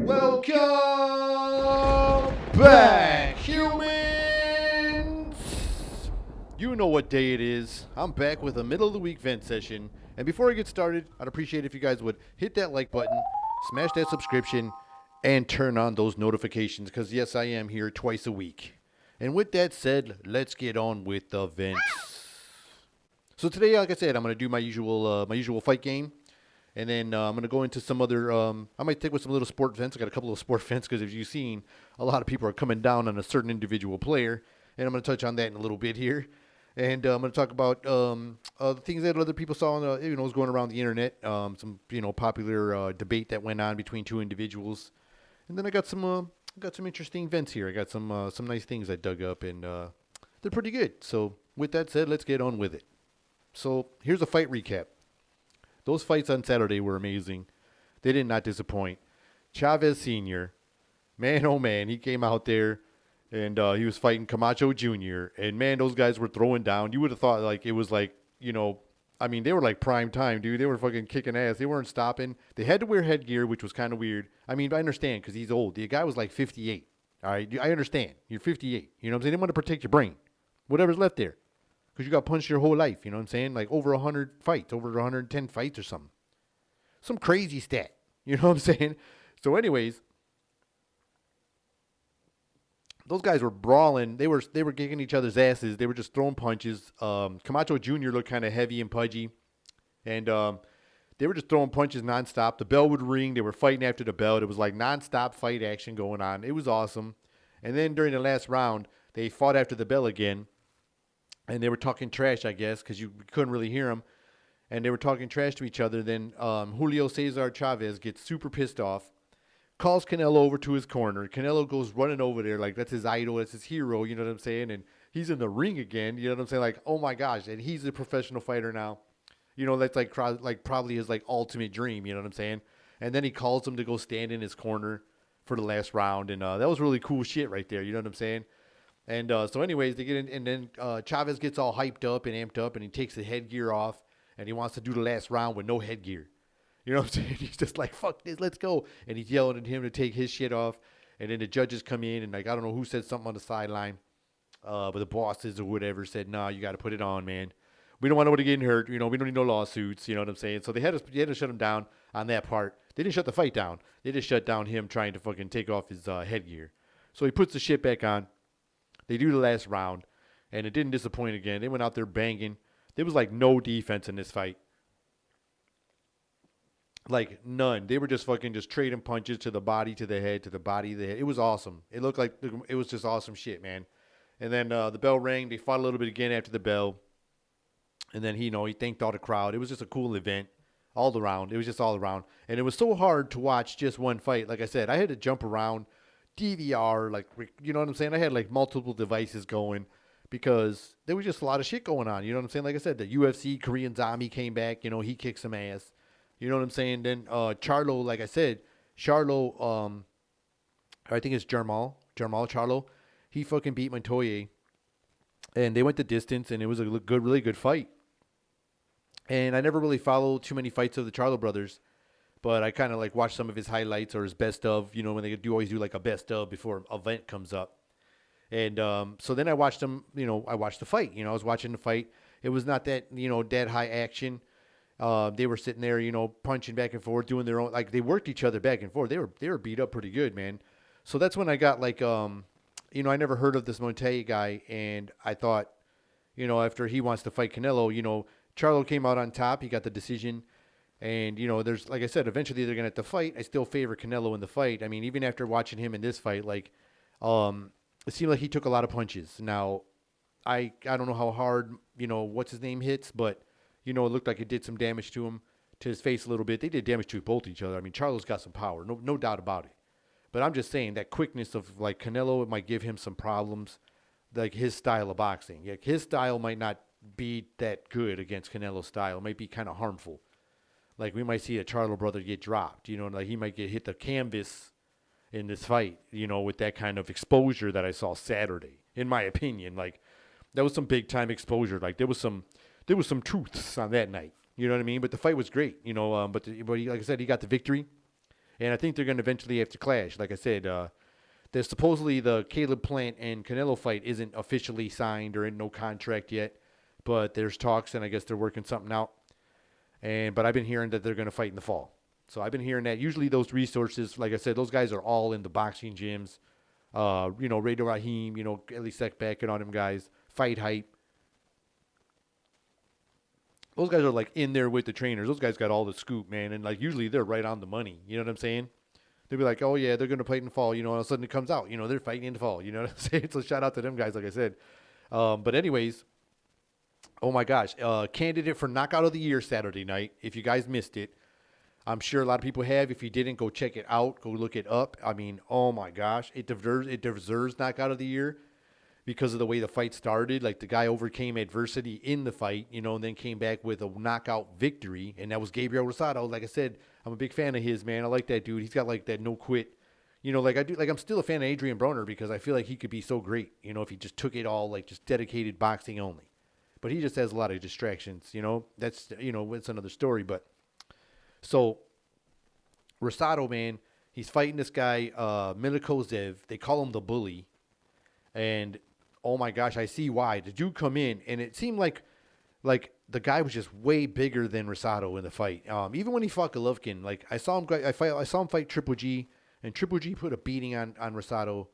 Welcome back, humans! You know what day it is. I'm back with a middle of the week vent session. And before I get started, I'd appreciate if you guys would hit that like button, smash that subscription, and turn on those notifications because, yes, I am here twice a week. And with that said, let's get on with the vents. So today, like I said, I'm going to do my usual fight game. And then I'm going to go into some other, I might take with some little sport events. I got a couple of sport events because as you've seen, a lot of people are coming down on a certain individual player. And I'm going to touch on that in a little bit here. And I'm going to talk about the things that other people saw on was going around the internet. Some, popular debate that went on between two individuals. And then I got some interesting events here. I got some nice things I dug up, and they're pretty good. So with that said, let's get on with it. So here's a fight recap. Those fights on Saturday were amazing. They did not disappoint. Chavez Sr., man, oh man, he came out there and he was fighting Camacho Jr. And man, those guys were throwing down. You would have thought like it was like, they were like prime time, dude. They were fucking kicking ass. They weren't stopping. They had to wear headgear, which was kind of weird. I mean, I understand because he's old. The guy was like 58. All right, I understand. You're 58. You know what I'm saying? They want to protect your brain, whatever's left there. Because you got punched your whole life, you know what I'm saying? Like over 100 fights, over 110 fights or something. Some crazy stat, you know what I'm saying? So anyways, those guys were brawling. They were kicking each other's asses. They were just throwing punches. Camacho Jr. looked kind of heavy and pudgy. And they were just throwing punches nonstop. The bell would ring. They were fighting after the bell. It was like nonstop fight action going on. It was awesome. And then during the last round, they fought after the bell again. And they were talking trash, I guess, because you couldn't really hear them. And they were talking trash to each other. Then Julio Cesar Chavez gets super pissed off, calls Canelo over to his corner. Canelo goes running over there like that's his idol, that's his hero, you know what I'm saying? And he's in the ring again, you know what I'm saying? Like, oh my gosh, and he's a professional fighter now. You know, that's like probably his like ultimate dream, you know what I'm saying? And then he calls him to go stand in his corner for the last round. And that was really cool shit right there, you know what I'm saying? And so anyways, they get in, and then Chavez gets all hyped up and amped up, and he takes the headgear off, and he wants to do the last round with no headgear. You know what I'm saying? He's just like, fuck this, let's go. And he's yelling at him to take his shit off. And then the judges come in, and like I don't know who said something on the sideline, but the bosses or whatever said, nah, you got to put it on, man. We don't want nobody getting hurt. You know, we don't need no lawsuits. You know what I'm saying? So they had to shut him down on that part. They didn't shut the fight down. They just shut down him trying to fucking take off his headgear. So he puts the shit back on. They do the last round, and it didn't disappoint again. They went out there banging. There was like no defense in this fight. Like none. They were just fucking just trading punches to the body, to the head, to the body, to the head. It was awesome. It looked like it was just awesome shit, man. And then the bell rang. They fought a little bit again after the bell. And then he thanked all the crowd. It was just a cool event all around. It was just all around. And it was so hard to watch just one fight. Like I said, I had to jump around. DVR, like, you know what I'm saying? I had like multiple devices going because there was just a lot of shit going on. You know what I'm saying? Like I said, the UFC Korean Zombie came back. You know, he kicked some ass. You know what I'm saying? Then Charlo, like I said, Charlo, I think it's Jermal Charlo. He fucking beat Montoya, and they went the distance, and it was a good, really good fight. And I never really followed too many fights of the Charlo brothers. But I kind of like watch some of his highlights or his best of, you know, when they always do like a best of before an event comes up. And so then I watched them, I watched the fight. I was watching the fight. It was not that, that high action. They were sitting there, punching back and forth, doing their own, like they worked each other back and forth. They were beat up pretty good, man. So that's when I got like, I never heard of this Monte guy. And I thought, after he wants to fight Canelo, Charlo came out on top. He got the decision. And, there's, like I said, eventually they're going to have to fight. I still favor Canelo in the fight. I mean, even after watching him in this fight, like, it seemed like he took a lot of punches. Now, I don't know how hard, what's his name hits, but, it looked like it did some damage to him, to his face a little bit. They did damage to both each other. I mean, Charlo's got some power, no doubt about it. But I'm just saying that quickness of, like, Canelo, it might give him some problems, like his style of boxing. Like, his style might not be that good against Canelo's style. It might be kind of harmful. Like, we might see a Charlo brother get dropped, like he might get hit the canvas in this fight, with that kind of exposure that I saw Saturday, in my opinion. Like, that was some big time exposure. Like, there was some truths on that night. You know what I mean? But the fight was great, like I said, he got the victory. And I think they're going to eventually have to clash. Like I said, there's supposedly the Caleb Plant and Canelo fight isn't officially signed or in no contract yet. But there's talks, and I guess they're working something out. But I've been hearing that they're going to fight in the fall. So I've been hearing that. Usually those resources, like I said, those guys are all in the boxing gyms. Rado Rahim, Ellie Sekbek and all them guys. Fight Hype. Those guys are, like, in there with the trainers. Those guys got all the scoop, man. And, like, usually they're right on the money. You know what I'm saying? They'll be like, oh, yeah, they're going to fight in the fall. And all of a sudden it comes out. They're fighting in the fall. You know what I'm saying? So shout out to them guys, like I said. But anyways, oh, my gosh. Candidate for Knockout of the Year Saturday night. If you guys missed it. I'm sure a lot of people have. If you didn't, go check it out. Go look it up. I mean, oh, my gosh. It deserves Knockout of the Year. Because of the way the fight started. Like, the guy overcame adversity in the fight, and then came back with a knockout victory, and that was Gabriel Rasado. Like I said, I'm a big fan of his, man. I like that dude. He's got, like, that no quit. Like I do. Like, I'm still a fan of Adrian Broner because I feel like he could be so great, if he just took it all, like, just dedicated boxing only. But he just has a lot of distractions, That's, it's another story. But, so, Rasado, man, he's fighting this guy, Mikosiev. They call him the Bully. And oh my gosh, I see why. The dude come in, and it seemed like the guy was just way bigger than Rasado in the fight. Even when he fought Golovkin, like I saw him fight Triple G, and Triple G put a beating on Rasado,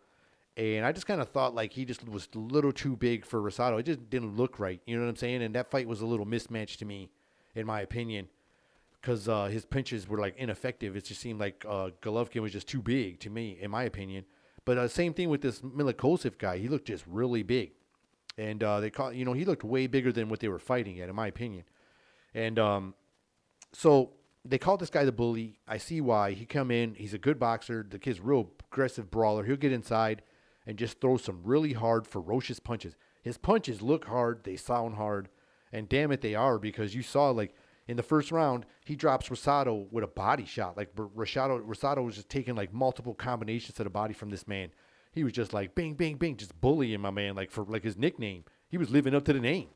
and I just kind of thought like he just was a little too big for Rasado. It just didn't look right. You know what I'm saying? And that fight was a little mismatched to me, in my opinion, because his punches were like ineffective. It just seemed like Golovkin was just too big to me, in my opinion. But same thing with this Mikosiev guy. He looked just really big. And he looked way bigger than what they were fighting at, in my opinion. And so they called this guy the Bully. I see why. He come in. He's a good boxer. The kid's real aggressive brawler. He'll get inside and just throw some really hard, ferocious punches. His punches look hard. They sound hard. And damn it, they are, because you saw, like, in the first round, he drops Rasado with a body shot. Like, Rasado was just taking, like, multiple combinations to the body from this man. He was just like, bang, bang, bang, just bullying my man, like, for, like, his nickname. He was living up to the name.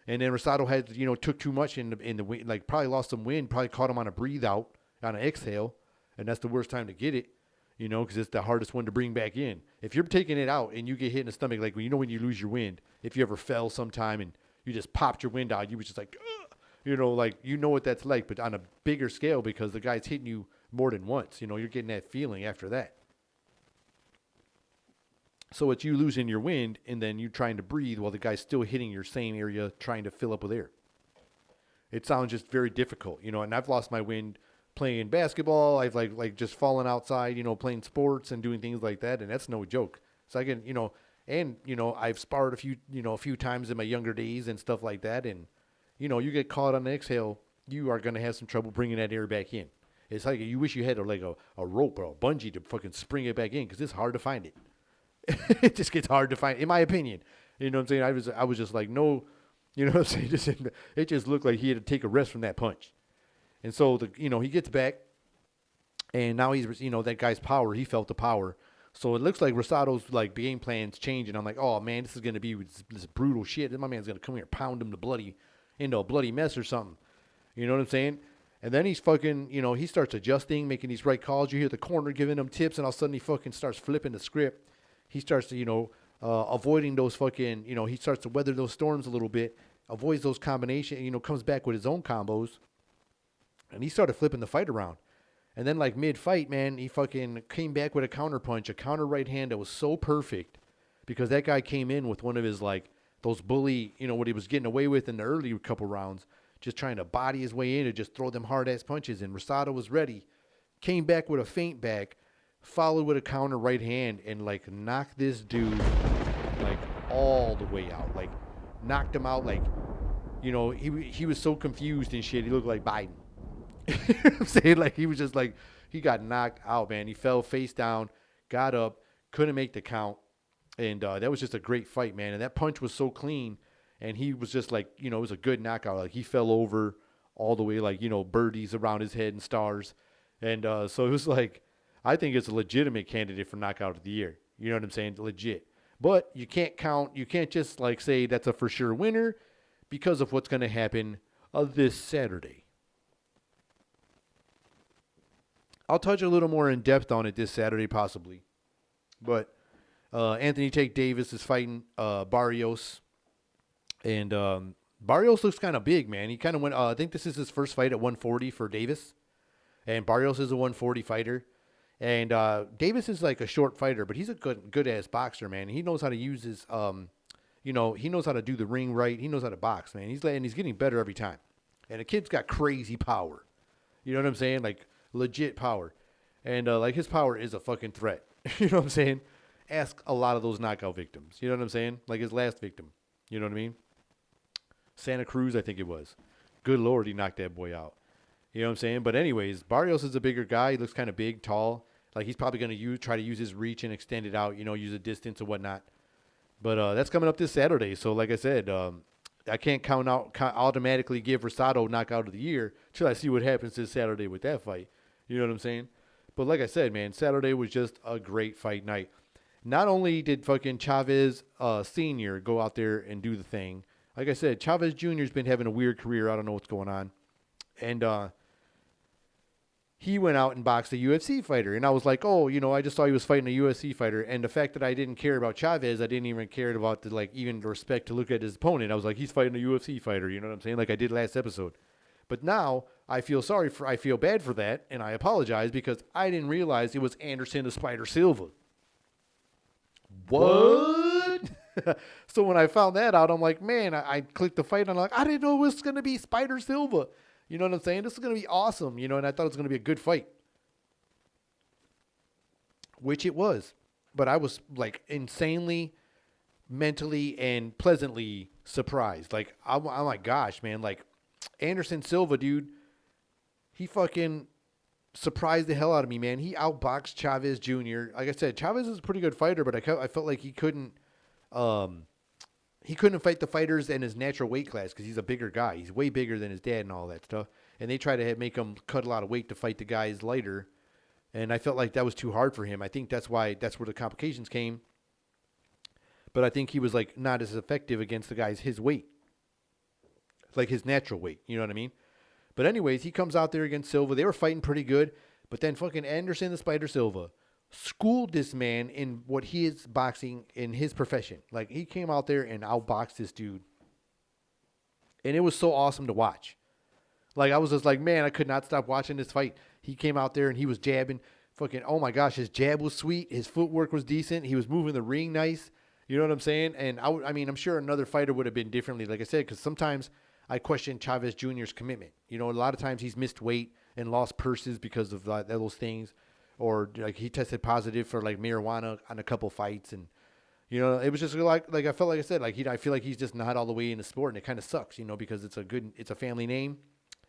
And then Rasado had, took too much in the wind, like, probably lost some wind, probably caught him on a breathe out, on an exhale. And that's the worst time to get it, because it's the hardest one to bring back in. If you're taking it out and you get hit in the stomach, like, when you lose your wind, if you ever fell sometime and you just popped your wind out, you was just like, ugh! What that's like, but on a bigger scale, because the guy's hitting you more than once. You're getting that feeling after that. So it's you losing your wind, and then you trying to breathe while the guy's still hitting your same area, trying to fill up with air. It sounds just very difficult, and I've lost my wind playing basketball. I've like just fallen outside, playing sports and doing things like that, and that's no joke. So I can, I've sparred a few times in my younger days and stuff like that, and you get caught on the exhale, you are going to have some trouble bringing that air back in. It's like you wish you had a rope or a bungee to fucking spring it back in, because it's hard to find it. It just gets hard to find, in my opinion. You know what I'm saying? I was just like, no, you know what I'm saying? It just looked like he had to take a rest from that punch. And so, he gets back, and now he's, that guy's power, he felt the power. So it looks like Rasado's, like, game plan's changing. I'm like, oh, man, this is going to be this brutal shit. My man's going to come here, pound him into a bloody mess or something. You know what I'm saying? And then he's fucking, he starts adjusting, making these right calls. You hear the corner giving him tips, and all of a sudden he fucking starts flipping the script. He starts to, avoiding those fucking, he starts to weather those storms a little bit, avoids those combinations, comes back with his own combos. And he started flipping the fight around. And then, like, mid-fight, man, he fucking came back with a counter punch, a counter right hand that was so perfect, because that guy came in with one of his, like, those bully, what he was getting away with in the early couple rounds, just trying to body his way in and just throw them hard-ass punches. And Rasado was ready, came back with a feint back, followed with a counter right hand, and, like, knocked this dude, like, all the way out. Like, knocked him out, like, he was so confused and shit, he looked like Biden. You know what I'm saying? Like, he was just like, he got knocked out, man. He fell face down, got up, couldn't make the count. And that was just a great fight, man. And that punch was so clean. And he was just like, it was a good knockout. Like, he fell over all the way, like, birdies around his head and stars. And so it was like, I think it's a legitimate candidate for knockout of the year. You know what I'm saying? Legit. But you can't just like say that's a for sure winner because of what's going to happen this Saturday. I'll touch a little more in depth on it this Saturday possibly. But Anthony Tate Davis is fighting Barrios. And Barrios looks kind of big, man. He kind of went, I think this is his first fight at 140 for Davis. And Barrios is a 140 fighter. And Davis is like a short fighter, but he's a good ass boxer, man. He knows how to use his, he knows how to do the ring right. He knows how to box, man. He's getting better every time. And the kid's got crazy power. You know what I'm saying? Like legit power. And like his power is a fucking threat. You know what I'm saying? Ask a lot of those knockout victims. You know what I'm saying? Like his last victim. You know what I mean? Santa Cruz, I think it was. Good Lord, he knocked that boy out. You know what I'm saying? But anyways, Barrios is a bigger guy. He looks kind of big, tall. Like he's probably going to try to use his reach and extend it out, use a distance and whatnot. But that's coming up this Saturday. So like I said, I can't automatically give Rasado knockout of the year till I see what happens this Saturday with that fight. You know what I'm saying? But like I said, man, Saturday was just a great fight night. Not only did fucking Chavez Sr. go out there and do the thing. Like I said, Chavez Jr. has been having a weird career. I don't know what's going on. And he went out and boxed a UFC fighter. And I was like, oh, I just saw he was fighting a UFC fighter. And the fact that I didn't care about Chavez, I didn't even care about even the respect to look at his opponent. I was like, he's fighting a UFC fighter. You know what I'm saying? Like I did last episode. But now I feel bad for that. And I apologize because I didn't realize it was Anderson the Spider Silva. What? So when I found that out, I'm like, man, I clicked the fight and I'm like, I didn't know it was going to be Spider Silva. You know what I'm saying? This is going to be awesome, and I thought it was going to be a good fight. Which it was. But I was like insanely, mentally, and pleasantly surprised. Like, oh my gosh, man. Like, Anderson Silva, dude, he fucking surprised the hell out of me, man. He outboxed Chavez Jr. Like I said, Chavez is a pretty good fighter, but I felt like he couldn't fight the fighters in his natural weight class because he's a bigger guy. He's way bigger than his dad and all that stuff. And they try to make him cut a lot of weight to fight the guys lighter. And I felt like that was too hard for him. I think that's where the complications came. But I think he was like not as effective against the guys his weight. Like his natural weight. You know what I mean? But anyways, he comes out there against Silva. They were fighting pretty good. But then fucking Anderson the Spider Silva schooled this man in what he is boxing in his profession. Like he came out there and outboxed this dude. And it was so awesome to watch. Like I was just like, man, I could not stop watching this fight. He came out there and he was jabbing. Fucking, oh my gosh, his jab was sweet. His footwork was decent. He was moving the ring nice. You know what I'm saying? And I'm sure another fighter would have been differently, like I said, because sometimes I question Chavez Jr.'s commitment. A lot of times he's missed weight and lost purses because of those things. Or like he tested positive for like marijuana on a couple fights. And, it was just like I felt like I said, like I feel like he's just not all the way in the sport. And it kind of sucks, because it's a family name.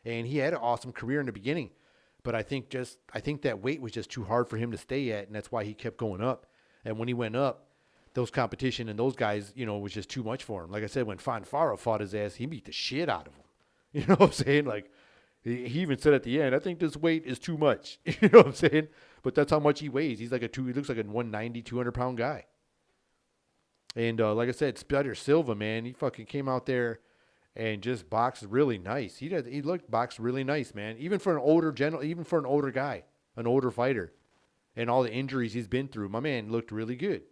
And he had an awesome career in the beginning. But I think that weight was just too hard for him to stay at. And that's why he kept going up. And when he went up, those competition and those guys, was just too much for him. Like I said, when Fonfara fought his ass, he beat the shit out of him. You know what I'm saying? Like, he even said at the end, I think this weight is too much. You know what I'm saying? But that's how much he weighs. He looks like a 190, 200-pound guy. And like I said, Spider Silva, man, he fucking came out there and just boxed really nice. He looked boxed really nice, man. Even for an older guy, an older fighter, and all the injuries he's been through, my man looked really good.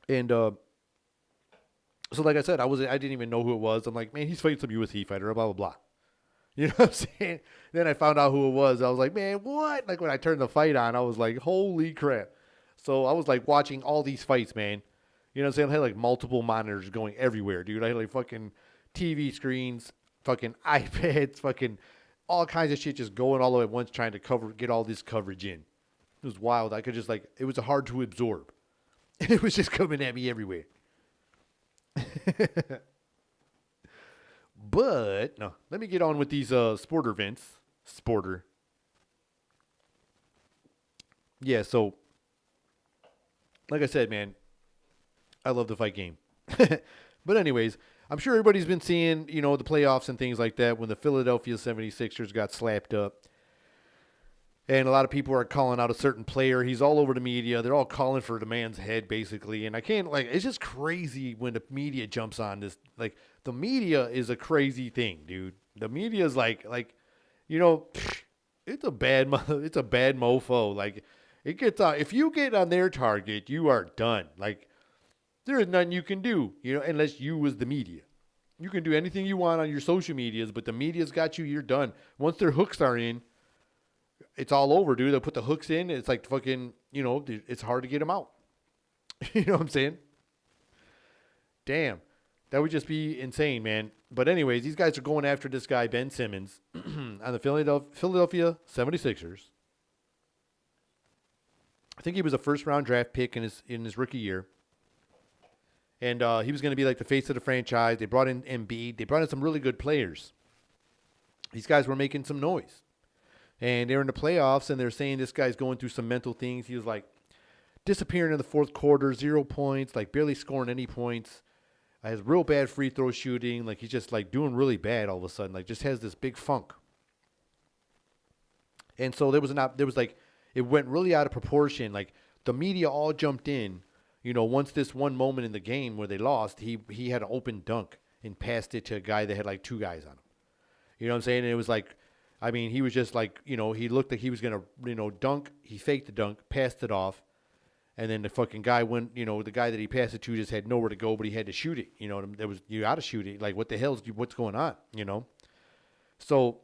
And so like I said, I didn't even know who it was. I'm like, man, he's fighting some UFC fighter, blah blah blah. You know what I'm saying? Then I found out who it was. I was like, man, what? Like when I turned the fight on, I was like, holy crap. So I was like watching all these fights, man. You know what I'm saying? I had like multiple monitors going everywhere, dude. I had like fucking TV screens, fucking iPads, fucking all kinds of shit just going all the way at once trying to get all this coverage in. It was wild. I could just it was hard to absorb. It was just coming at me everywhere. But, no, let me get on with these sporter events. Yeah, so, like I said, man, I love the fight game. But anyways, I'm sure everybody's been seeing, the playoffs and things like that when the Philadelphia 76ers got slapped up. And a lot of people are calling out a certain player. He's all over the media. They're all calling for the man's head, basically. And I can't, like, it's just crazy when the media jumps on this. Like, the media is a crazy thing, dude. The media is like, you know, it's a bad mofo. Like, it gets on. If you get on their target, you are done. Like, there is nothing you can do, you know, unless you was the media. You can do anything you want on your social medias, but the media's got you, you're done. Once their hooks are in, it's all over, dude. They'll put the hooks in. It's like fucking, you know, it's hard to get them out. You know what I'm saying? Damn. That would just be insane, man. But anyways, these guys are going after this guy, Ben Simmons, on the Philadelphia 76ers. I think he was a first-round draft pick in his rookie year. And he was going to be like the face of the franchise. They brought in Embiid. They brought in some really good players. These guys were making some noise. And they're in the playoffs, and they're saying this guy's going through some mental things. He was like disappearing in the fourth quarter, 0 points, like barely scoring any points. Has real bad free throw shooting. Like he's just like doing really bad all of a sudden. Like just has this big funk. And so there was like, it went really out of proportion. Like the media all jumped in. You know, once this one moment in the game where they lost, he had an open dunk and passed it to a guy that had like 2 guys on him. You know what I'm saying? And it was like, I mean, he was just like, you know, he looked like he was going to, you know, dunk. He faked the dunk, passed it off. And then the fucking guy went, you know, the guy that he passed it to just had nowhere to go, but he had to shoot it. You know, you got to shoot it. Like, what the hell what's going on, you know? So,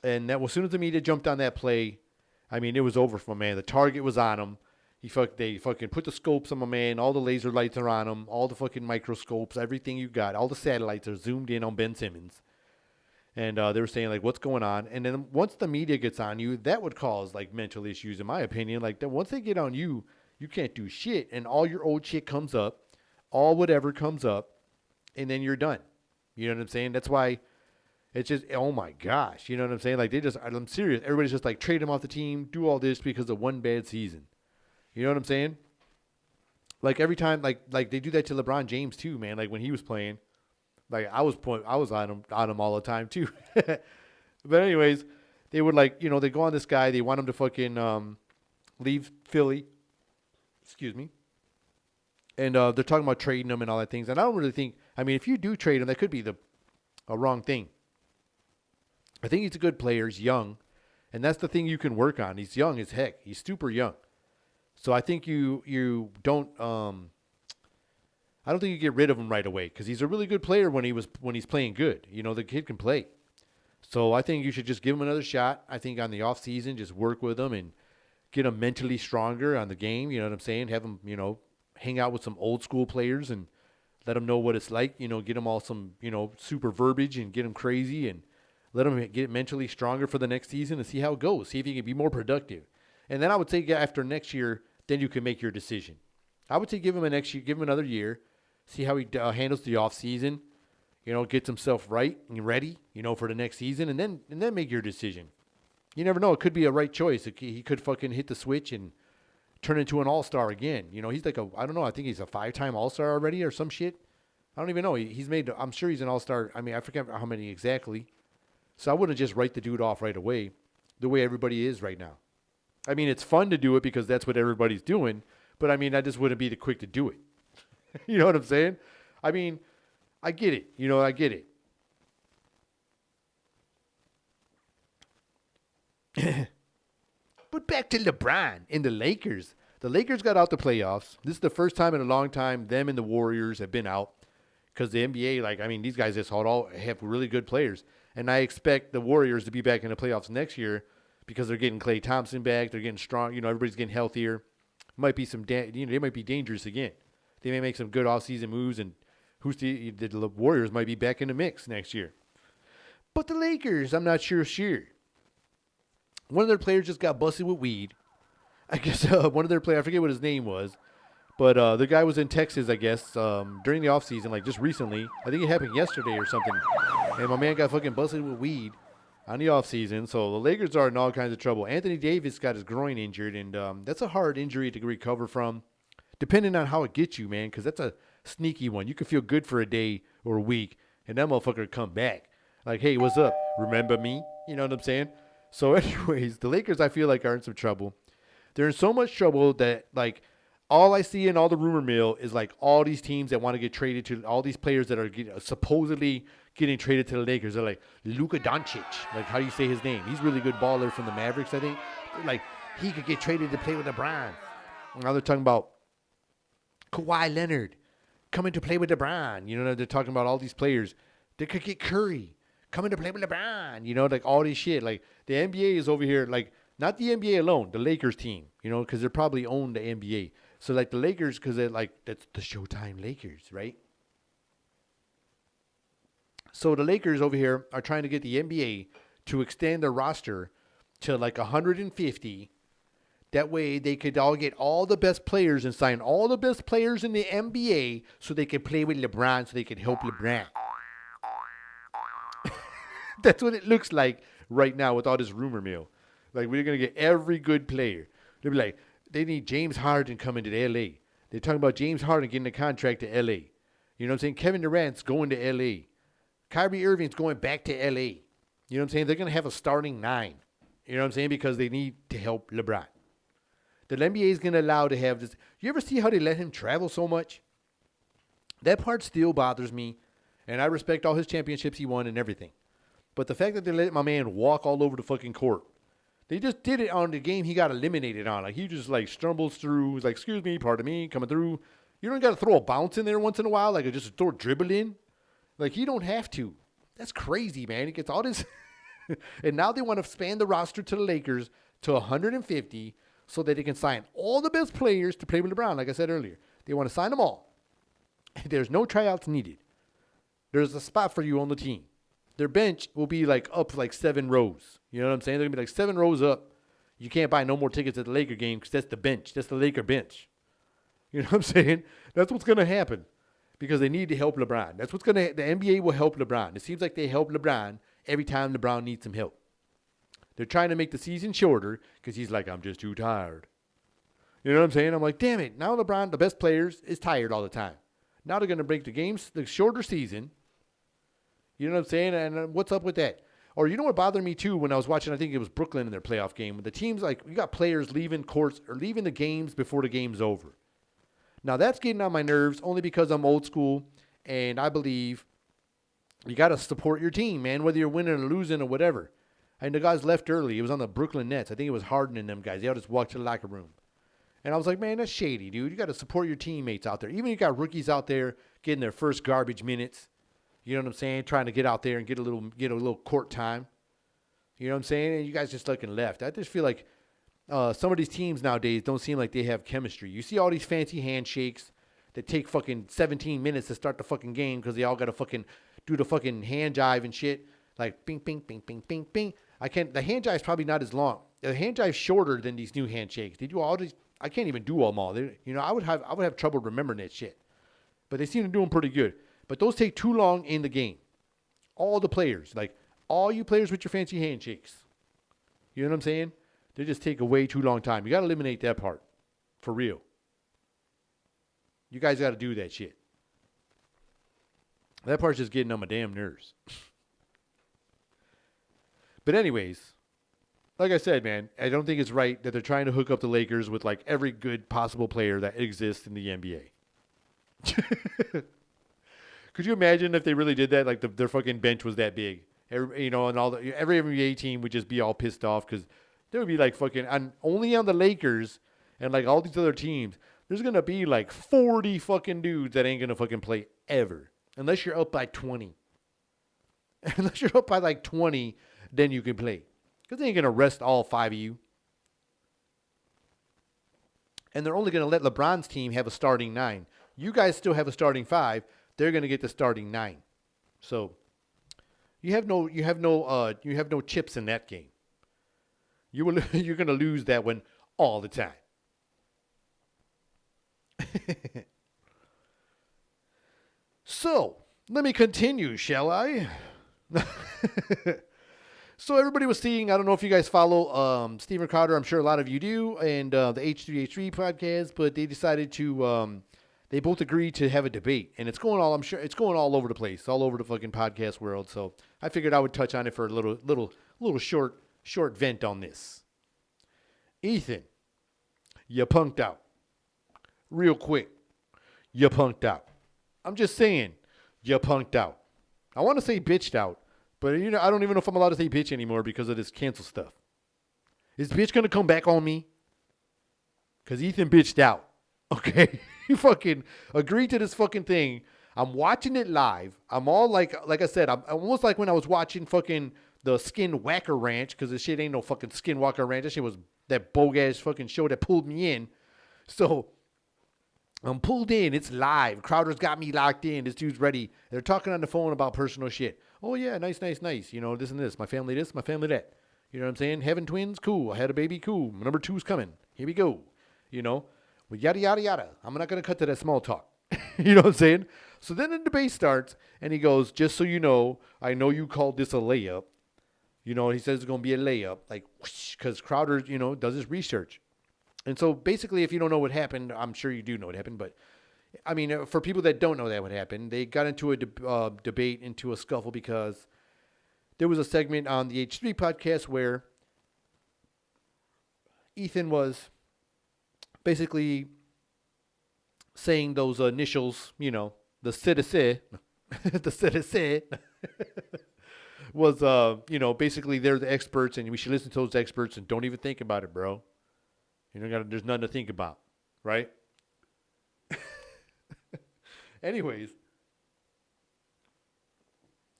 and that as soon as the media jumped on that play, I mean, it was over for my man. The target was on him. They fucking put the scopes on my man. All the laser lights are on him. All the fucking microscopes, everything you got. All the satellites are zoomed in on Ben Simmons. And they were saying, like, what's going on? And then once the media gets on you, that would cause, like, mental issues, in my opinion. Like, once they get on you, you can't do shit. And all your old shit comes up, all whatever comes up, and then you're done. You know what I'm saying? That's why it's just, oh, my gosh. You know what I'm saying? Like, I'm serious. Everybody's just, like, trade him off the team, do all this because of one bad season. You know what I'm saying? Like, every time, like they do that to LeBron James, too, man. Like, when he was playing. Like I was on him all the time too. But anyways, they would like, you know, they go on this guy. They want him to fucking leave Philly. Excuse me. And they're talking about trading him and all that things. And I don't really think, I mean, if you do trade him, that could be a wrong thing. I think he's a good player. He's young. And that's the thing you can work on. He's young as heck. He's super young. So I think you don't I don't think you get rid of him right away because he's a really good player when he's playing good. You know, the kid can play. So I think you should just give him another shot. I think on the off season, just work with him and get him mentally stronger on the game. You know what I'm saying? Have him, you know, hang out with some old school players and let him know what it's like. You know, get him all some, you know, super verbiage and get him crazy and let him get mentally stronger for the next season and see how it goes. See if he can be more productive. And then I would say after next year, then you can make your decision. I would say give him another year. See how he handles the off season, you know, gets himself right and ready, you know, for the next season, and then make your decision. You never know; it could be a right choice. He could fucking hit the switch and turn into an all-star again. You know, he's like I don't know. I think he's a 5-time all-star already or some shit. I don't even know. He's made. I'm sure he's an all-star. I mean, I forget how many exactly. So I wouldn't just write the dude off right away, the way everybody is right now. I mean, it's fun to do it because that's what everybody's doing. But I mean, I just wouldn't be the quick to do it. You know what I'm saying? I mean, I get it. You know, I get it. But back to LeBron and the Lakers. The Lakers got out the playoffs. This is the first time in a long time them and the Warriors have been out because the NBA, like, I mean, these guys just have really good players. And I expect the Warriors to be back in the playoffs next year because they're getting Klay Thompson back. They're getting strong. You know, everybody's getting healthier. Might be they might be dangerous again. They may make some good off-season moves, and the Warriors might be back in the mix next year. But the Lakers, I'm not sure. One of their players just got busted with weed. I guess one of their players, I forget what his name was, but the guy was in Texas, I guess, during the offseason, like just recently. I think it happened yesterday or something. And my man got fucking busted with weed on the offseason. So the Lakers are in all kinds of trouble. Anthony Davis got his groin injured, and that's a hard injury to recover from. Depending on how it gets you, man, because that's a sneaky one. You can feel good for a day or a week, and that motherfucker come back. Like, hey, what's up? Remember me? You know what I'm saying? So, anyways, the Lakers, I feel like, are in some trouble. They're in so much trouble that, like, all I see in all the rumor mill is, like, all these teams that want to get traded to, all these players that are supposedly getting traded to the Lakers. They're like, Luka Doncic. Like, how do you say his name? He's a really good baller from the Mavericks, I think. They're like, he could get traded to play with LeBron. Now they're talking about Kawhi Leonard coming to play with LeBron. You know, they're talking about all these players. They could get Curry coming to play with LeBron. You know, like all this shit. Like the NBA is over here, like not the NBA alone, the Lakers team, you know, because they're probably own the NBA. So like the Lakers, because they're like, that's the Showtime Lakers, right? So the Lakers over here are trying to get the NBA to extend their roster to like 150. That way they could all get all the best players and sign all the best players in the NBA so they could play with LeBron, so they could help LeBron. That's what it looks like right now with all this rumor mill. Like, we're going to get every good player. They'll be like, they need James Harden coming to LA. They're talking about James Harden getting a contract to LA. You know what I'm saying? Kevin Durant's going to LA. Kyrie Irving's going back to LA. You know what I'm saying? They're going to have a starting 9. You know what I'm saying? Because they need to help LeBron. The NBA is going to allow to have this. You ever see how they let him travel so much? That part still bothers me. And I respect all his championships he won and everything. But the fact that they let my man walk all over the fucking court. They just did it on the game he got eliminated on. Like, he just, like, stumbles through. He's like, excuse me, pardon me, coming through. You don't got to throw a bounce in there once in a while. Like, just throw a dribble in. Like, you don't have to. That's crazy, man. He gets all this. And now they want to expand the roster to the Lakers to 150 so that they can sign all the best players to play with LeBron, like I said earlier. They want to sign them all. There's no tryouts needed. There's a spot for you on the team. Their bench will be like up like 7 rows. You know what I'm saying? They're going to be like 7 rows up. You can't buy no more tickets at the Laker game because that's the bench. That's the Laker bench. You know what I'm saying? That's what's going to happen because they need to help LeBron. That's what's going to, the NBA will help LeBron. It seems like they help LeBron every time LeBron needs some help. They're trying to make the season shorter because he's like, I'm just too tired. You know what I'm saying? I'm like, damn it. Now LeBron, the best players, is tired all the time. Now they're going to break the games, the shorter season. You know what I'm saying? And what's up with that? Or you know what bothered me too when I was watching, I think it was Brooklyn in their playoff game. When the teams, like, you got players leaving courts or leaving the games before the game's over. Now that's getting on my nerves only because I'm old school and I believe you got to support your team, man, whether you're winning or losing or whatever. And the guys left early. It was on the Brooklyn Nets. I think it was Harden and them guys. They all just walked to the locker room. And I was like, man, that's shady, dude. You got to support your teammates out there. Even if you got rookies out there getting their first garbage minutes. You know what I'm saying? Trying to get out there and get a little court time. You know what I'm saying? And you guys just looking left. I just feel like some of these teams nowadays don't seem like they have chemistry. You see all these fancy handshakes that take fucking 17 minutes to start the fucking game because they all got to fucking do the fucking hand jive and shit. Like, bing, bing, bing, bing, bing, bing. The hand jive is probably not as long. The hand jive is shorter than these new handshakes. They do all these. I can't even do them all. I would have trouble remembering that shit. But they seem to do them pretty good. But those take too long in the game. All the players, like all you players with your fancy handshakes. You know what I'm saying? They just take a way too long time. You got to eliminate that part. For real. You guys got to do that shit. That part's just getting on my damn nerves. But anyways, like I said, man, I don't think it's right that they're trying to hook up the Lakers with like every good possible player that exists in the NBA. Could you imagine if they really did that? Like their fucking bench was that big, and every NBA team would just be all pissed off because there would be like fucking only on the Lakers and like all these other teams. There's gonna be like 40 fucking dudes that ain't gonna fucking play ever unless you're up by 20. Unless you're up by like 20, then you can play because they ain't gonna rest all 5 of you. And they're only gonna let LeBron's team have a starting 9. You guys still have a starting 5. They're going to get the starting 9. So you have no chips in that game. You're going to lose that one all the time. So, let me continue, shall I? So everybody was seeing, I don't know if you guys follow Stephen Crowder. I'm sure a lot of you do, and the H3H3 podcast, but they decided to they both agreed to have a debate, and I'm sure it's going all over the place, all over the fucking podcast world. So I figured I would touch on it for a little short short vent on this. Ethan, you punked out. Real quick, you punked out. I'm just saying, you punked out. I want to say bitched out, but I don't even know if I'm allowed to say bitch anymore because of this cancel stuff. Is bitch going to come back on me? Because Ethan bitched out. Okay? He fucking agreed to this fucking thing. I'm watching it live. I'm all like I said, I'm almost like when I was watching fucking the Skinwalker Ranch, because this shit ain't no fucking Skinwalker Ranch. That shit was that bogus fucking show that pulled me in. So I'm pulled in. It's live. Crowder's got me locked in. This dude's ready. They're talking on the phone about personal shit. Oh, yeah, nice. This and this. My family this, my family that. You know what I'm saying? Having twins? Cool. I had a baby? Cool. Number 2's coming. Here we go. Well, yada, yada, yada. I'm not going to cut to that small talk. You know what I'm saying? So then the debate starts, and he goes, just so you know, I know you called this a layup. He says it's going to be a layup. Like, because Crowder, does his research. And so basically, if you don't know what happened, I'm sure you do know what happened. But, I mean, for people that don't know that what happened, they got into a debate, into a scuffle, because there was a segment on the H3 podcast where Ethan was basically saying those initials, the CDC, the CDC, was, basically they're the experts and we should listen to those experts and don't even think about it, bro. There's nothing to think about, right? Anyways.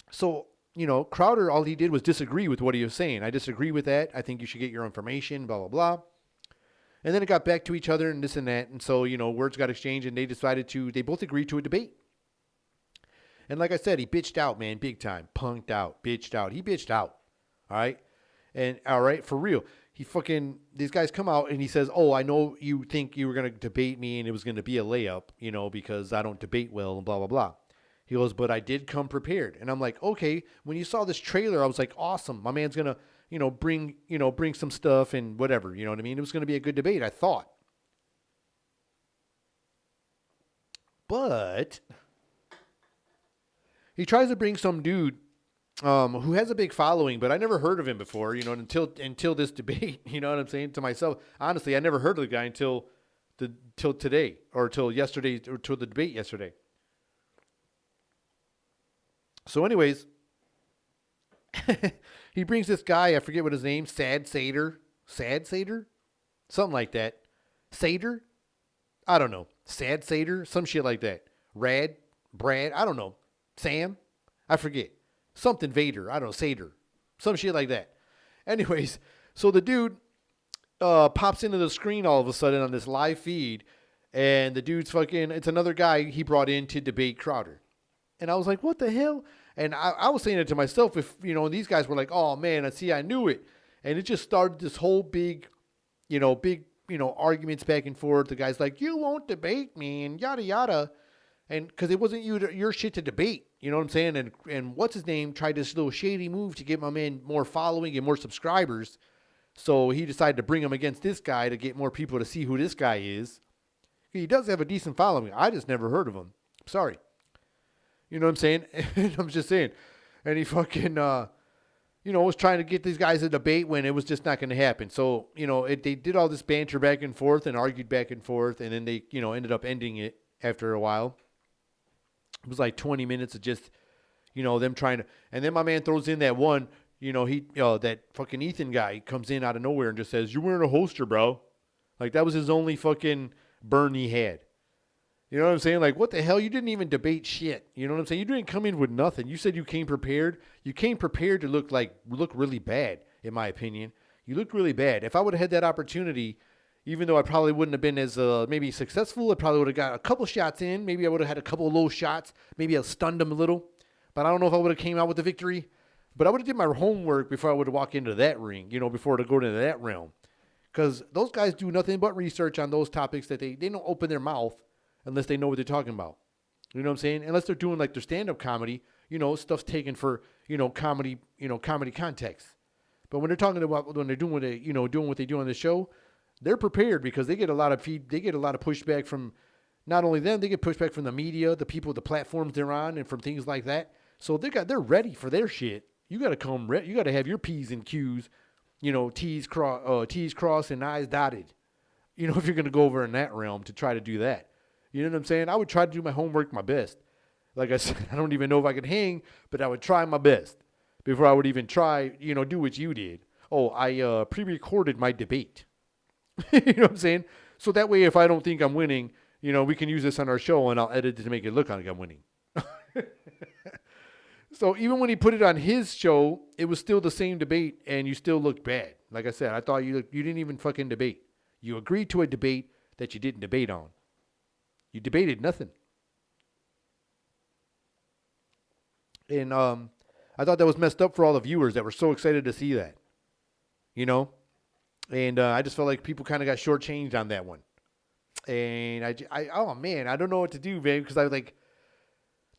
So, Crowder, all he did was disagree with what he was saying. I disagree with that. I think you should get your information, blah, blah, blah. And then it got back to each other and this and that. And so, words got exchanged and they both agreed to a debate. And like I said, he bitched out, man, big time. Punked out, bitched out. He bitched out. All right. And all right, for real. These guys come out and he says, oh, I know you think you were going to debate me and it was going to be a layup, because I don't debate well and blah, blah, blah. He goes, but I did come prepared. And I'm like, okay, when you saw this trailer, I was like, awesome. My man's going to, bring some stuff and whatever. You know what I mean? It was going to be a good debate, I thought. But he tries to bring some dude who has a big following, but I never heard of him before, until this debate. You know what I'm saying? To myself, honestly, I never heard of the guy until today, or till yesterday, or till the debate yesterday. So anyways, he brings this guy, I forget what his name, Sad Seder? Something like that. Seder? I don't know. Sad Seder? Some shit like that. Brad? I don't know. Sam? I forget. Something Vader. I don't know. Seder. Some shit like that. Anyways, so the dude pops into the screen all of a sudden on this live feed, and the dude's it's another guy he brought in to debate Crowder. And I was like, what the hell? And I was saying it to myself, if, these guys were like, oh man, I knew it. And it just started this whole big arguments back and forth. The guy's like, you won't debate me and yada, yada. And because it wasn't your shit to debate, you know what I'm saying? And what's his name tried this little shady move to get my man more following and more subscribers. So he decided to bring him against this guy to get more people to see who this guy is. He does have a decent following. I just never heard of him. Sorry. You know what I'm saying? I'm just saying. And he fucking, was trying to get these guys a debate when it was just not going to happen. So, they did all this banter back and forth and argued back and forth. And then they, ended up ending it after a while. It was like 20 minutes of just, them trying to. And then my man throws in that one, that fucking Ethan guy comes in out of nowhere and just says, you're wearing a holster, bro. Like that was his only fucking burn he had. You know what I'm saying? Like, what the hell? You didn't even debate shit. You know what I'm saying? You didn't come in with nothing. You said you came prepared. You came prepared to look really bad, in my opinion. You looked really bad. If I would have had that opportunity, even though I probably wouldn't have been as maybe successful, I probably would have got a couple shots in. Maybe I would have had a couple of low shots. Maybe I stunned him a little. But I don't know if I would have came out with the victory. But I would have did my homework before I would have walked into that ring, before to go into that realm. Because those guys do nothing but research on those topics that they don't open their mouth unless they know what they're talking about. You know what I'm saying? Unless they're doing like their stand-up comedy, stuff's taken for, comedy context. But when they're talking about, when they're doing what they, doing what they do on the show, they're prepared because they get a lot of pushback from not only them, they get pushback from the media, the people, the platforms they're on, and from things like that. So they're ready for their shit. You got to come, you got to have your P's and Q's, T's crossed and I's dotted. If you're going to go over in that realm to try to do that. You know what I'm saying? I would try to do my homework my best. Like I said, I don't even know if I could hang, but I would try my best before I would even try, do what you did. Oh, I pre-recorded my debate. You know what I'm saying? So that way, if I don't think I'm winning, we can use this on our show and I'll edit it to make it look like I'm winning. So even when he put it on his show, it was still the same debate and you still looked bad. Like I said, I thought you didn't even fucking debate. You agreed to a debate that you didn't debate on. You debated nothing. And I thought that was messed up for all the viewers that were so excited to see that. And I just felt like people kind of got shortchanged on that one. And oh man, I don't know what to do, man, because I like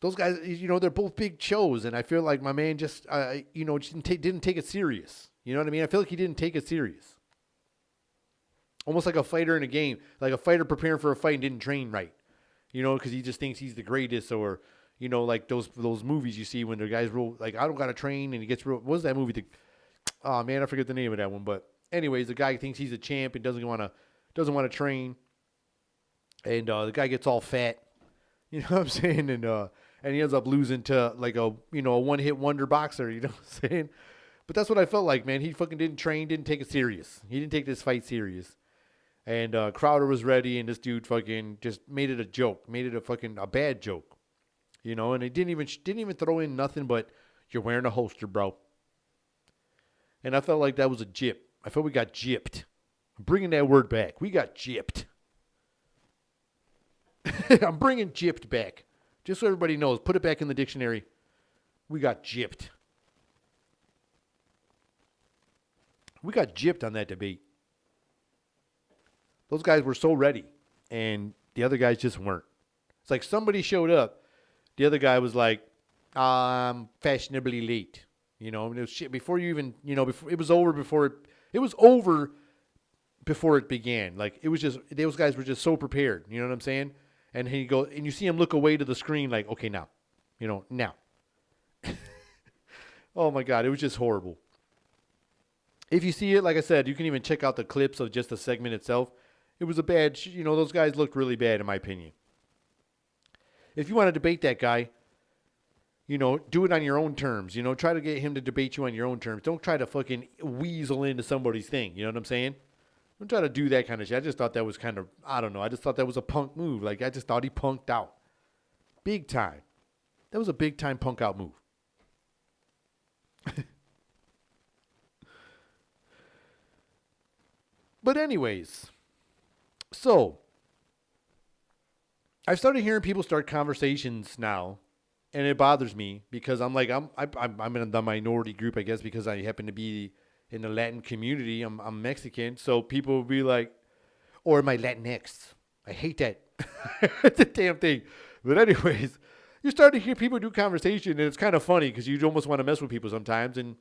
those guys. They're both big shows, and I feel like my man just didn't take it serious. You know what I mean? I feel like he didn't take it serious. Almost like a fighter in a game, like a fighter preparing for a fight and didn't train right. Because he just thinks he's the greatest, or like those movies you see when the guys real like I don't gotta train and he gets real. What was that movie? Oh man, I forget the name of that one. But anyways, the guy thinks he's a champ and doesn't want to train, and the guy gets all fat. You know what I'm saying? And he ends up losing to like a one-hit wonder boxer. You know what I'm saying? But that's what I felt like, man. He fucking didn't train, didn't take it serious. He didn't take this fight serious. And Crowder was ready, and this dude fucking just made it a joke, made it a bad joke, And he didn't even throw in nothing but you're wearing a holster, bro. And I felt like that was a gyp. I felt we got gypped. I'm bringing that word back. We got gypped. I'm bringing gypped back, just so everybody knows. Put it back in the dictionary. We got gypped. We got gypped on that debate. Those guys were so ready, and the other guys just weren't. It's like somebody showed up. The other guy was like, I'm fashionably late. It was shit before you even, before it was over before it was over before it began. Like, it was just, those guys were just so prepared. You know what I'm saying? And he goes, and you see him look away to the screen like, okay, now. Now. Oh, my God. It was just horrible. If you see it, like I said, you can even check out the clips of just the segment itself. It was a bad, those guys looked really bad in my opinion. If you want to debate that guy, do it on your own terms. Try to get him to debate you on your own terms. Don't try to fucking weasel into somebody's thing. You know what I'm saying? Don't try to do that kind of shit. I just thought that was kind of, I don't know. I just thought that was a punk move. Like, I just thought he punked out. Big time. That was a big time punk out move. But anyways, so I've started hearing people start conversations now, and it bothers me because I'm like I'm in the minority group, I guess, because I happen to be in the Latin community. I'm Mexican, so people will be like, or my Latinx. I hate that. It's a damn thing. But anyways, you start to hear people do conversation, and it's kind of funny because you almost want to mess with people sometimes, and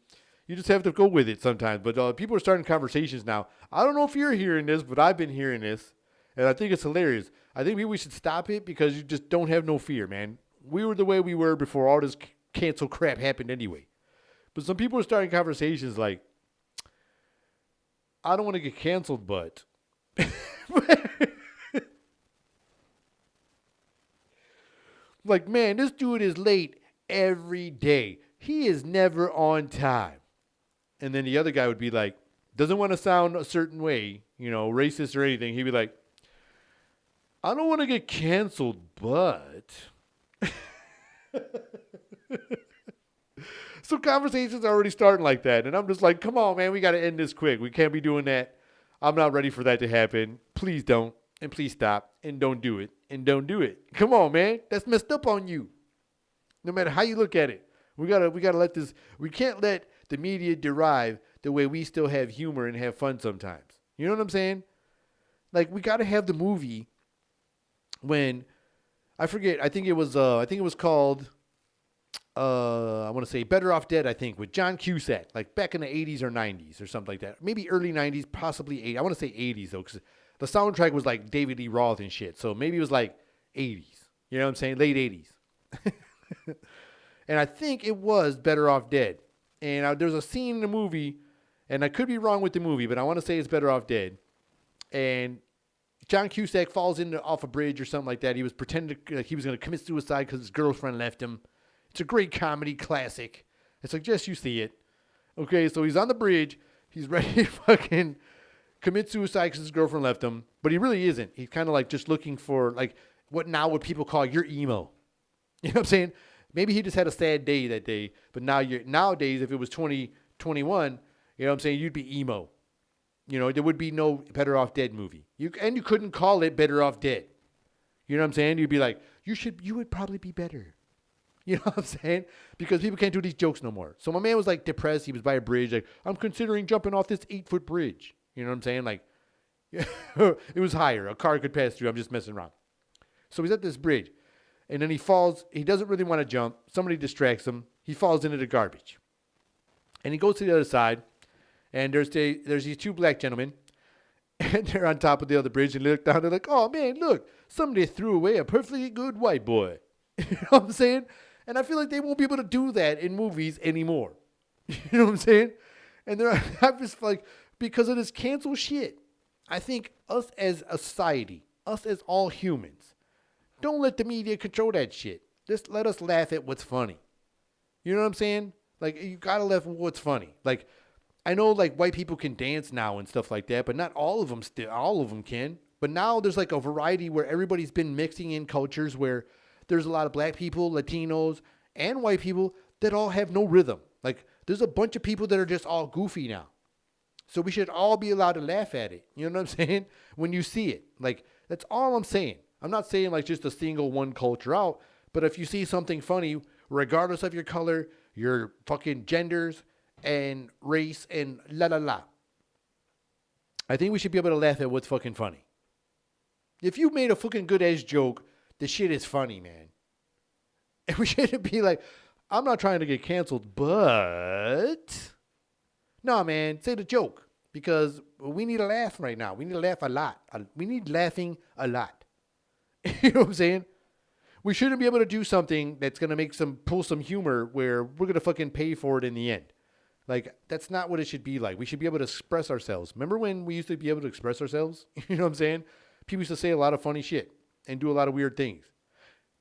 you just have to go with it sometimes. But people are starting conversations now. I don't know if you're hearing this, but I've been hearing this, and I think it's hilarious. I think maybe we should stop it because you just don't have no fear, man. We were the way we were before all this cancel crap happened anyway. But some people are starting conversations like, I don't want to get canceled, but... Like, man, this dude is late every day. He is never on time. And then the other guy would be like, doesn't want to sound a certain way, racist or anything. He'd be like, I don't want to get canceled, but... So conversations are already starting like that. And I'm just like, come on, man, we got to end this quick. We can't be doing that. I'm not ready for that to happen. Please don't. And please stop. And don't do it. And don't do it. Come on, man. That's messed up on you. No matter how you look at it. We gotta let this, we can't let the media derive the way we still have humor and have fun sometimes. You know what I'm saying? Like, we gotta have the movie when, I forget, I think it was called, I want to say Better Off Dead, I think, with John Cusack, like back in the 80s or 90s or something like that. Maybe early 90s, possibly 80s. I want to say 80s, though, because the soundtrack was like David Lee Roth and shit. So maybe it was like 80s. You know what I'm saying? Late 80s. And I think it was Better Off Dead. And there's a scene in the movie, And I could be wrong with the movie, but I want to say it's Better Off Dead. And John Cusack falls off a bridge or something like that. He was pretending like he was going to commit suicide because his girlfriend left him. It's a great comedy classic. I suggest you see it. Okay, so he's on the bridge. He's ready to fucking commit suicide because his girlfriend left him. But he really isn't. He's kind of like just looking for like what people call your emo. You know what I'm saying? Maybe he just had a sad day that day. But nowadays, if it was 2021, you know what I'm saying, you'd be emo. You know, there would be no Better Off Dead movie. You couldn't call it Better Off Dead. You know what I'm saying? You'd be like, you would probably be better. You know what I'm saying? Because people can't do these jokes no more. So my man was like depressed. He was by a bridge. Like, I'm considering jumping off this 8-foot bridge. You know what I'm saying? Like, it was higher. A car could pass through. I'm just messing around. So he's at this bridge. And then he falls. He doesn't really want to jump. Somebody distracts him. He falls into the garbage. And he goes to the other side. And there's these two black gentlemen, and they're on top of the other bridge, and they look down, they're like, oh, man, look, somebody threw away a perfectly good white boy. You know what I'm saying? And I feel like they won't be able to do that in movies anymore. You know what I'm saying? And I'm just like, because of this cancel shit, I think us as a society, us as all humans, don't let the media control that shit. Just let us laugh at what's funny. You know what I'm saying? Like, you got to laugh at what's funny. Like, I know like white people can dance now and stuff like that, but not all of them can. But now there's like a variety where everybody's been mixing in cultures where there's a lot of black people, Latinos, and white people that all have no rhythm. Like there's a bunch of people that are just all goofy now. So we should all be allowed to laugh at it. You know what I'm saying? When you see it. Like that's all I'm saying. I'm not saying like just a single one culture out, but if you see something funny, regardless of your color, your fucking genders, and race and la la la. I think we should be able to laugh at what's fucking funny. If you made a fucking good ass joke, the shit is funny, man. And we shouldn't be like, I'm not trying to get canceled, but no, man, say the joke because we need a laugh right now. We need to laugh a lot. We need laughing a lot. You know what I'm saying? We shouldn't be able to do something that's gonna pull some humor where we're gonna fucking pay for it in the end. Like, that's not what it should be like. We should be able to express ourselves. Remember when we used to be able to express ourselves? You know what I'm saying? People used to say a lot of funny shit and do a lot of weird things.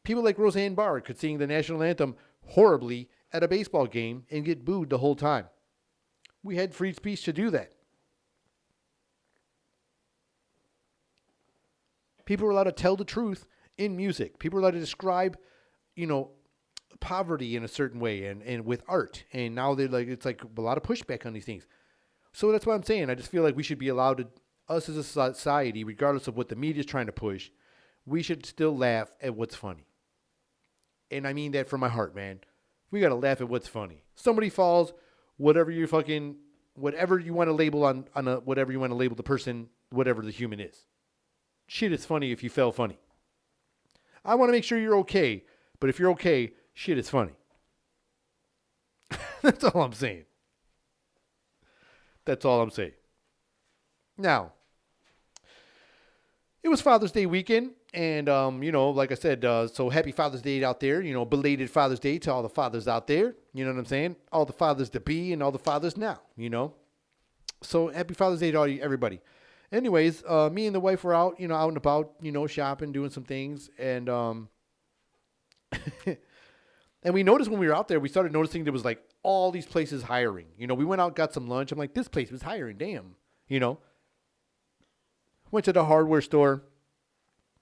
People like Roseanne Barr could sing the national anthem horribly at a baseball game and get booed the whole time. We had free speech to do that. People were allowed to tell the truth in music. People were allowed to describe, poverty in a certain way and with art. And now it's like a lot of pushback on these things. So that's what I'm saying. I just feel like we should be allowed to, us as a society, regardless of what the media is trying to push, we should still laugh at what's funny. And I mean that from my heart, man. We got to laugh at what's funny. Somebody falls, whatever you want to label whatever you want to label the person, whatever the human is. Shit is funny if you fell funny. I want to make sure you're okay. But if you're okay, shit is funny. That's all I'm saying. That's all I'm saying. Now, it was Father's Day weekend. And, like I said, so happy Father's Day out there. Belated Father's Day to all the fathers out there. You know what I'm saying? All the fathers to be and all the fathers now, So happy Father's Day to everybody. Anyways, me and the wife were out, out and about, shopping, doing some things. And, and we noticed when we were out there, we started noticing there was like all these places hiring. We went out, got some lunch. I'm like, this place was hiring. Damn. Went to the hardware store.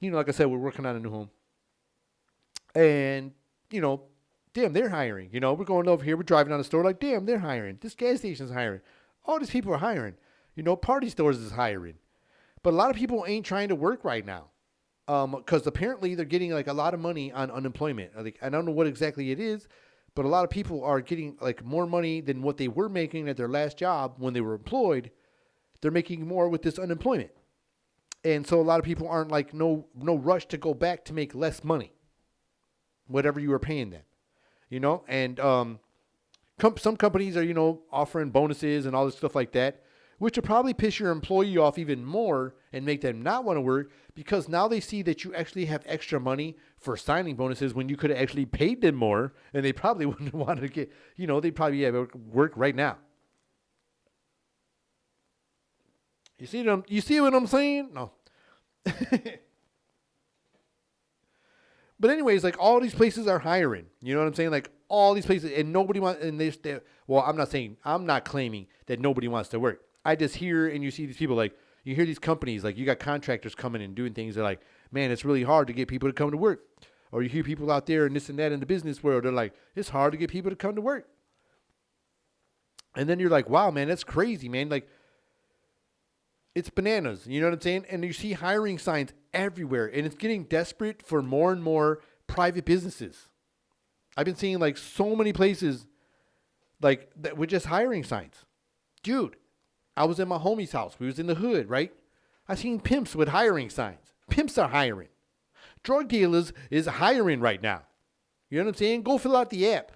Like I said, we're working on a new home. And, damn, they're hiring. We're going over here. We're driving down the store like, damn, they're hiring. This gas station's hiring. All these people are hiring. Party stores is hiring. But a lot of people ain't trying to work right now. Because apparently they're getting like a lot of money on unemployment. I don't know what exactly it is, but a lot of people are getting like more money than what they were making at their last job when they were employed. They're making more with this unemployment. And so a lot of people aren't like no rush to go back to make less money, whatever you were paying them, and some companies are, offering bonuses and all this stuff like that, which will probably piss your employee off even more and make them not want to work because now they see that you actually have extra money for signing bonuses when you could have actually paid them more and they probably wouldn't want to get, they'd probably have work right now. You see what I'm saying? No. But anyways, like all these places are hiring. You know what I'm saying? Like all these places, and nobody wants. And well, I'm not claiming that nobody wants to work. I just hear and you see these people like you hear these companies like you got contractors coming and doing things. They're like, man, it's really hard to get people to come to work. Or you hear people out there and this and that in the business world. They're like, it's hard to get people to come to work. And then you're like, wow, man, that's crazy, man. Like, it's bananas. You know what I'm saying? And you see hiring signs everywhere. And it's getting desperate for more and more private businesses. I've been seeing like so many places like that with just hiring signs. Dude, I was in my homie's house. We was in the hood, right? I seen pimps with hiring signs. Pimps are hiring. Drug dealers is hiring right now. You know what I'm saying? Go fill out the app.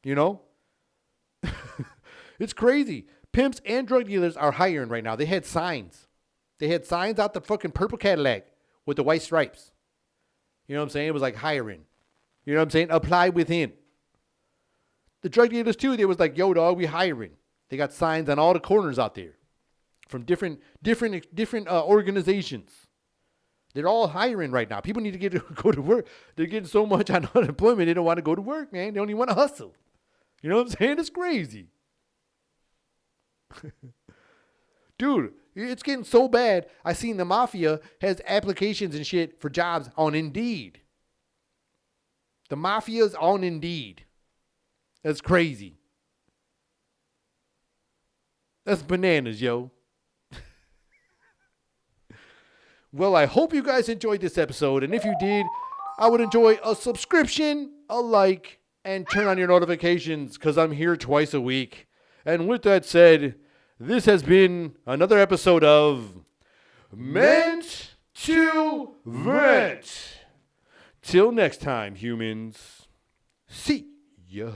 You know? It's crazy. Pimps and drug dealers are hiring right now. They had signs. They had signs out the fucking purple Cadillac with the white stripes. You know what I'm saying? It was like hiring. You know what I'm saying? Apply within. The drug dealers too, they was like, yo, dog, we hiring. They got signs on all the corners out there from different organizations. They're all hiring right now. People need to go to work. They're getting so much on unemployment, they don't want to go to work, man. They don't even want to hustle. You know what I'm saying? It's crazy. Dude, it's getting so bad. I seen the mafia has applications and shit for jobs on Indeed. The mafia's on Indeed. That's crazy. That's bananas, yo. Well, I hope you guys enjoyed this episode. And if you did, I would enjoy a subscription, a like, and turn on your notifications because I'm here twice a week. And with that said, this has been another episode of Meant to Vent. Till next time, humans. See ya.